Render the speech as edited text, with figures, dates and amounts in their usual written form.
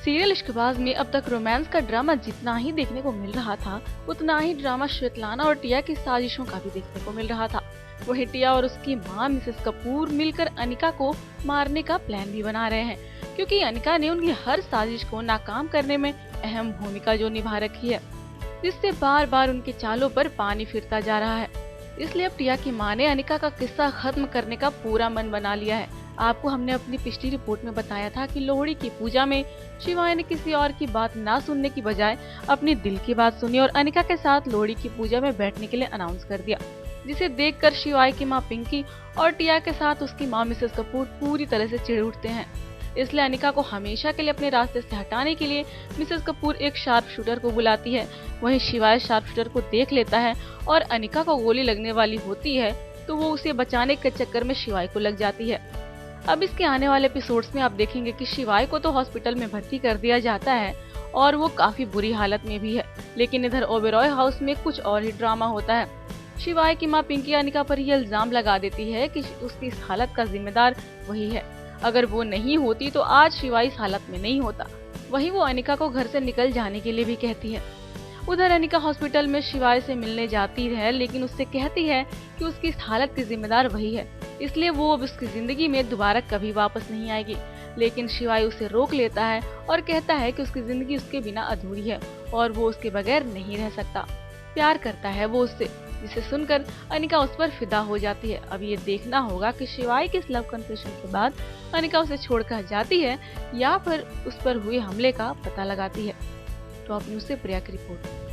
Serial Ishqbaaz में अब तक रोमांस का ड्रामा जितना ही देखने को मिल रहा था, उतना ही ड्रामा श्वेतलाना और टिया की साजिशों का भी देखने को मिल रहा था। वहीं टिया और उसकी मां मिसेस कपूर मिलकर अनिका को मारने का प्लान भी बना रहे हैं, क्योंकि अनिका ने उनकी हर साजिश को नाकाम करने में अहम भूमिका जो निभा रखी है, जिससे बार बार उनके चालों पर पानी फिरता जा रहा है। इसलिए अब टिया की मां ने अनिका का किस्सा खत्म करने का पूरा मन बना लिया है। आपको हमने अपनी पिछली रिपोर्ट में बताया था कि लोहड़ी की पूजा में शिवाय ने किसी और की बात ना सुनने की बजाय अपनी दिल की बात सुनी और अनिका के साथ लोहड़ी की पूजा में बैठने के लिए अनाउंस कर दिया, जिसे देखकर शिवाय की मां पिंकी और टिया के साथ उसकी मां मिसेस कपूर पूरी तरह से चिढ़ उठते हैं। इसलिए अनिका को हमेशा के लिए अपने रास्ते से हटाने के लिए मिसेस कपूर एक शार्प शूटर को बुलाती है। वहीं शिवाय शार्प शूटर को देख लेता है और अनिका को गोली लगने वाली होती है तो वो उसे बचाने के चक्कर में शिवाय को लग जाती है। अब इसके आने वाले एपिसोड्स में आप देखेंगे कि शिवाय को तो हॉस्पिटल में भर्ती कर दिया जाता है और वो काफी बुरी हालत में भी है, लेकिन इधर ओबेरॉय हाउस में कुछ और ही ड्रामा होता है। शिवाय की मां पिंकी अनिका पर यह इल्जाम लगा देती है कि उसकी इस हालत का जिम्मेदार वही है। अगर वो नहीं होती तो आज शिवाय इस हालत में नहीं होता। वहीं वो अनिका को घर से निकल जाने के लिए भी कहती है। उधर अनिका हॉस्पिटल में शिवाय से मिलने जाती है, लेकिन उससे कहती है कि उसकी इस हालत की जिम्मेदार वही है, इसलिए वो अब उसकी जिंदगी में दोबारा कभी वापस नहीं आएगी। लेकिन शिवाय उसे रोक लेता है और कहता है कि उसकी जिंदगी उसके बिना अधूरी है और वो उसके बगैर नहीं रह सकता। प्यार करता है वो उससे, जिसे सुनकर अनिका उस पर फिदा हो जाती है। अब ये देखना होगा कि शिवाय के इस लव कन्फेशन के बाद अनिका उसे छोड़कर जाती है या फिर उस पर हुए हमले का पता लगाती है। तो अब न्यूज़ से प्रिया की रिपोर्ट।